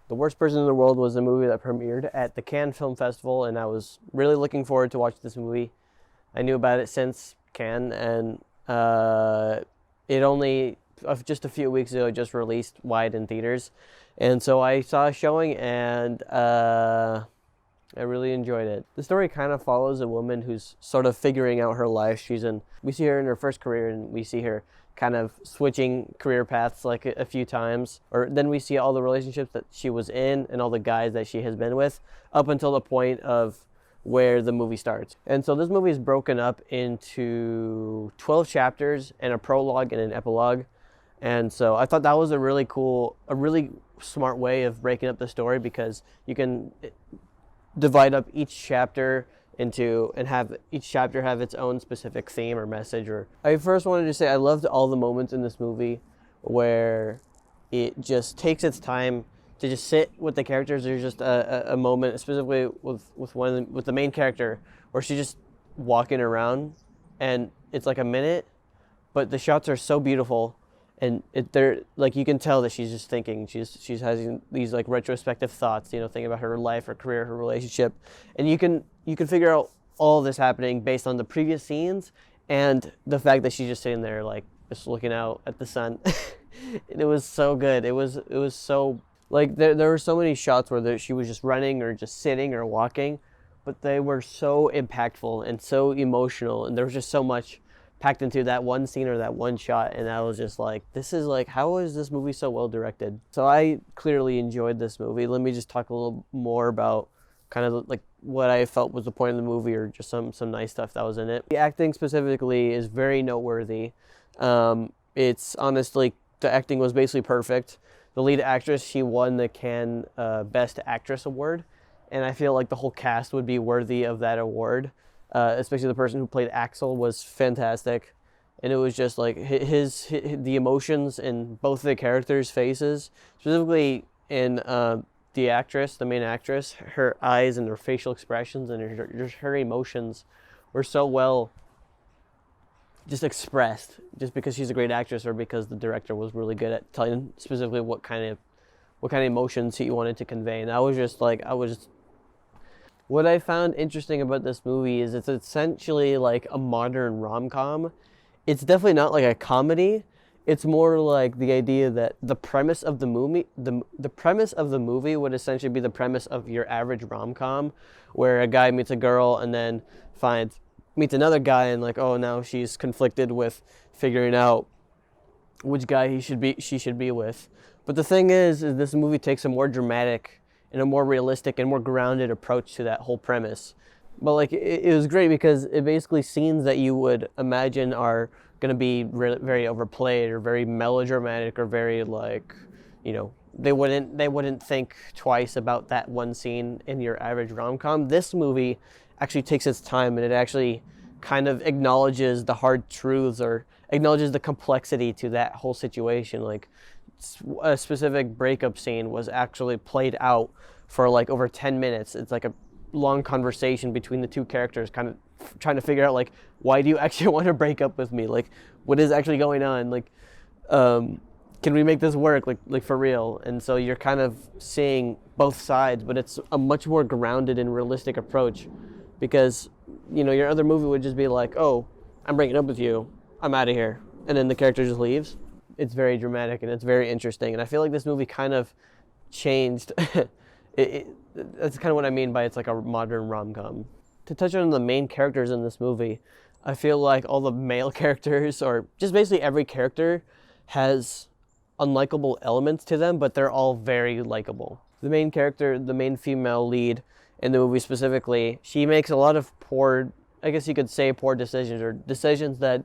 The Worst Person in the World was a movie that premiered at the Cannes Film Festival, and I was really looking forward to watch this movie. I knew about it since Cannes, and it only just a few weeks ago just released wide in theaters, and so I saw a showing, and I really enjoyed it. The story kind of follows a woman who's sort of figuring out her life. We see her in her first career, and we see her kind of switching career paths like a few times. Or then we see all the relationships that she was in and all the guys that she has been with up until the point of where the movie starts. And so this movie is broken up into 12 chapters and a prologue and an epilogue. And so I thought that was a really smart way of breaking up the story, because you can divide up each chapter and have each chapter have its own specific theme or message. Or I first wanted to say I loved all the moments in this movie where it just takes its time to just sit with the characters. There's just a moment specifically with the main character where she's just walking around, and it's like a minute, but the shots are so beautiful. And they're like, you can tell that she's just thinking. She's having these like retrospective thoughts, thinking about her life, her career, her relationship, and you can figure out all this happening based on the previous scenes and the fact that she's just sitting there like just looking out at the sun. And it was so good. It was so like there were so many shots where she was just running or just sitting or walking, but they were so impactful and so emotional, and there was just so much packed into that one scene or that one shot, and I was just like, how is this movie so well directed? So I clearly enjoyed this movie. Let me just talk a little more about kind of like what I felt was the point of the movie, or just some nice stuff that was in it. The acting specifically is very noteworthy. It's honestly, the acting was basically perfect. The lead actress, she won the Cannes Best Actress Award, and I feel like the whole cast would be worthy of that award. Especially the person who played Axel was fantastic, and it was just like the emotions in both of the characters' faces, specifically in the main actress, her eyes and her facial expressions and her emotions were so well just expressed, just because she's a great actress or because the director was really good at telling specifically what kind of emotions he wanted to convey. And what I found interesting about this movie is it's essentially like a modern rom-com. It's definitely not like a comedy. It's more like the idea that the premise of the movie, the premise of the movie would essentially be the premise of your average rom-com, where a guy meets a girl and then meets another guy, and like, oh, now she's conflicted with figuring out which guy she should be with. But the thing is this movie takes a more dramatic and a more realistic and more grounded approach to that whole premise. But like it was great because it basically scenes that you would imagine are going to be very overplayed or very melodramatic or very like, they wouldn't think twice about that one scene in your average rom-com. This movie actually takes its time, and it actually kind of acknowledges the hard truths or acknowledges the complexity to that whole situation. Like a specific breakup scene was actually played out for like over 10 minutes. It's like a long conversation between the two characters, kind of trying to figure out like, why do you actually want to break up with me? Like, what is actually going on? Like, can we make this work? Like for real? And so you're kind of seeing both sides, but it's a much more grounded and realistic approach, because, your other movie would just be like, oh, I'm breaking up with you, I'm out of here. And then the character just leaves. It's very dramatic and it's very interesting. And I feel like this movie kind of changed. That's kind of what I mean by it's like a modern rom-com. To touch on the main characters in this movie, I feel like all the male characters, or just basically every character, has unlikable elements to them, but they're all very likable. The main character, the main female lead in the movie specifically, she makes a lot of poor decisions, or decisions that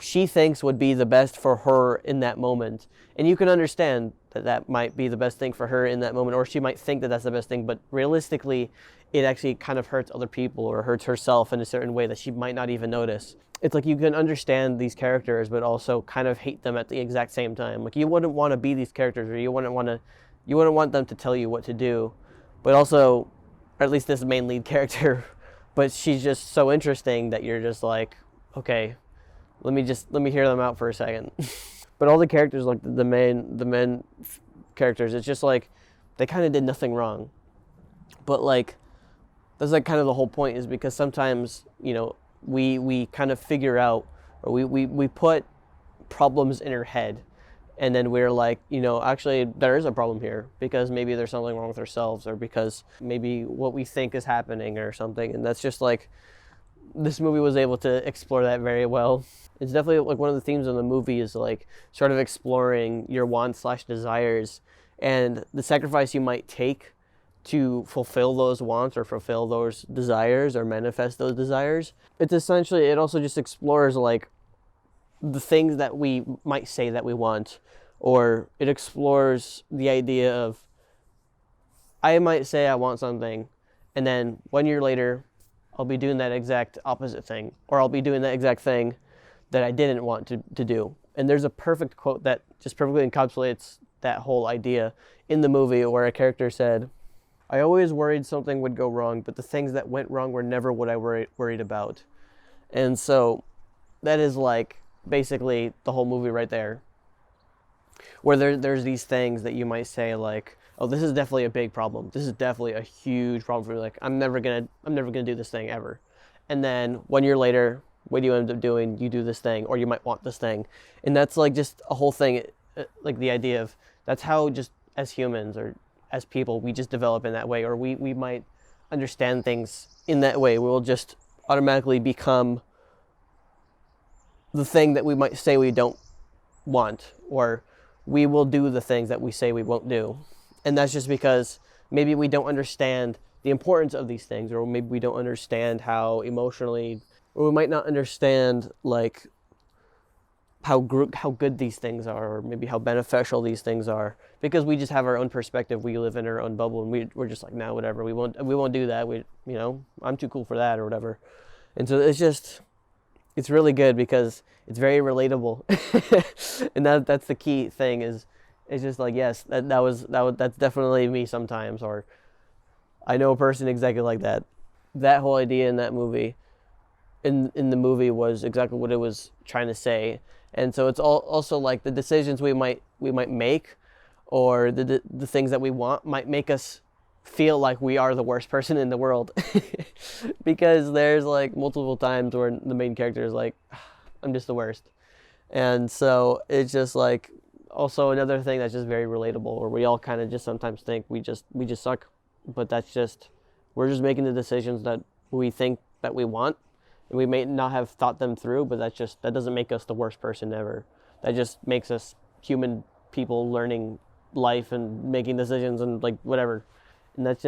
she thinks would be the best for her in that moment. And you can understand that might be the best thing for her in that moment, or she might think that that's the best thing, but realistically, it actually kind of hurts other people or hurts herself in a certain way that she might not even notice. It's like you can understand these characters, but also kind of hate them at the exact same time. Like you wouldn't want to be these characters, or you wouldn't want them to tell you what to do, but also, or at least this main lead character, but she's just so interesting that you're just like, okay, let me hear them out for a second. But all the characters, like the main characters, it's just like they kind of did nothing wrong. But like, that's like kind of the whole point, is because sometimes, we kind of figure out, or we put problems in our head, and then we're like, actually there is a problem here, because maybe there's something wrong with ourselves, or because maybe what we think is happening or something. And that's just like, this movie was able to explore that very well. It's definitely like one of the themes of the movie is like sort of exploring your wants/desires and the sacrifice you might take to fulfill those wants or fulfill those desires or manifest those desires. It's essentially, it also just explores like the things that we might say that we want, or it explores the idea of, I might say I want something, and then 1 year later, I'll be doing that exact opposite thing, or I'll be doing that exact thing that I didn't want to do. And there's a perfect quote that just perfectly encapsulates that whole idea in the movie, where a character said, "I always worried something would go wrong, but the things that went wrong were never what I worried about." And so that is like basically the whole movie right there, where there's these things that you might say like, oh, this is definitely a big problem. This is definitely a huge problem for me. Like, I'm never gonna do this thing ever. And then 1 year later, what do you end up doing? You do this thing, or you might want this thing. And that's like just a whole thing, like the idea of, that's how just as humans or as people, we just develop in that way, or we might understand things in that way. We'll just automatically become the thing that we might say we don't want, or we will do the things that we say we won't do. And that's just because maybe we don't understand the importance of these things, or maybe we don't understand how emotionally, or we might not understand like how good these things are, or maybe how beneficial these things are, because we just have our own perspective. We live in our own bubble, and we're just like, nah, whatever. We won't do that. I'm too cool for that, or whatever. And so it's really good because it's very relatable. And that's the key thing, is it's just like, yes, that's definitely me sometimes, or I know a person exactly like that. That whole idea in that movie, in the movie, was exactly what it was trying to say. And so it's also like the decisions we might make, or the things that we want, might make us feel like we are the worst person in the world. Because there's like multiple times where the main character is like, I'm just the worst. And so it's just like also another thing that's just very relatable, where we all kind of just sometimes think we just suck, but that's just, we're just making the decisions that we think that we want, and we may not have thought them through, but that doesn't make us the worst person ever. That just makes us human people learning life and making decisions and like whatever. And that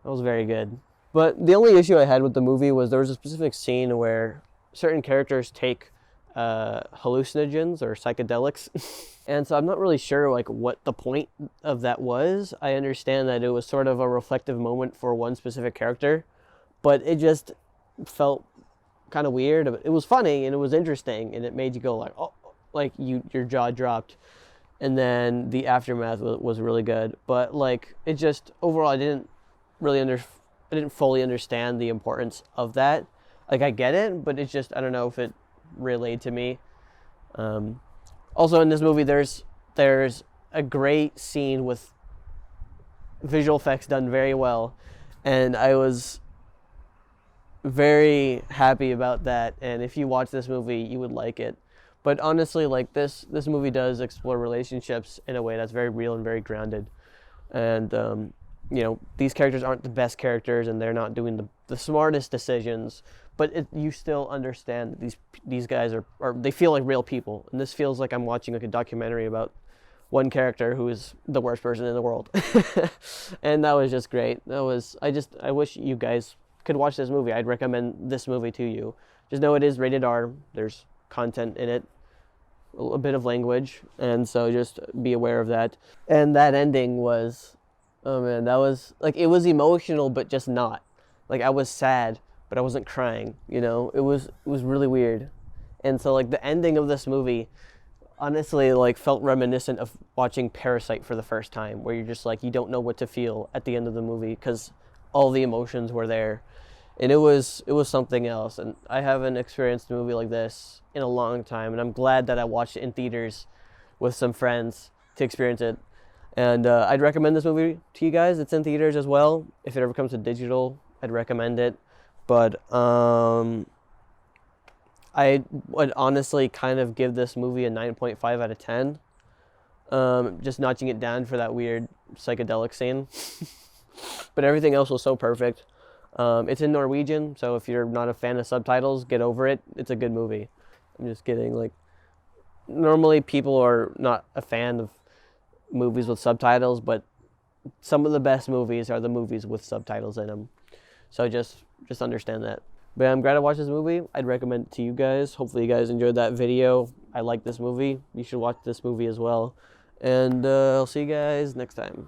was very good. But the only issue I had with the movie was there was a specific scene where certain characters take hallucinogens or psychedelics. And so I'm not really sure like what the point of that was. I understand that it was sort of a reflective moment for one specific character, but it just felt kind of weird. It was funny and it was interesting, and it made you go like, oh, like your jaw dropped. And then the aftermath was really good. But like, it just, overall, I didn't fully understand the importance of that. Like, I get it, but it's just, I don't know if it relayed to me. Also in this movie, there's a great scene with visual effects done very well, and I was very happy about that. And if you watch this movie, you would like it. But honestly, like this movie does explore relationships in a way that's very real and very grounded. And these characters aren't the best characters, and they're not doing the smartest decisions, but you still understand that these guys are they feel like real people. And this feels like I'm watching like a documentary about one character who is the worst person in the world. And that was just great. I wish you guys could watch this movie. I'd recommend this movie to you. Just know it is rated R. There's content in it, a bit of language, and so just be aware of that. And that ending was, oh man, that was like, it was emotional, but just not. Like, I was sad, but I wasn't crying, it was really weird. And so like the ending of this movie honestly like felt reminiscent of watching Parasite for the first time, where you're just like, you don't know what to feel at the end of the movie because all the emotions were there. And it was something else. And I haven't experienced a movie like this in a long time, and I'm glad that I watched it in theaters with some friends to experience it. And I'd recommend this movie to you guys. It's in theaters as well. If it ever comes to digital, I'd recommend it. But I would honestly kind of give this movie a 9.5 out of 10. Just notching it down for that weird psychedelic scene. But everything else was so perfect. It's in Norwegian, so if you're not a fan of subtitles, get over it. It's a good movie. I'm just kidding. Like, normally people are not a fan of movies with subtitles, but some of the best movies are the movies with subtitles in them. So just understand that. But I'm glad I watched this movie. I'd recommend it to you guys. Hopefully you guys enjoyed that video. I like this movie. You should watch this movie as well. And I'll see you guys next time.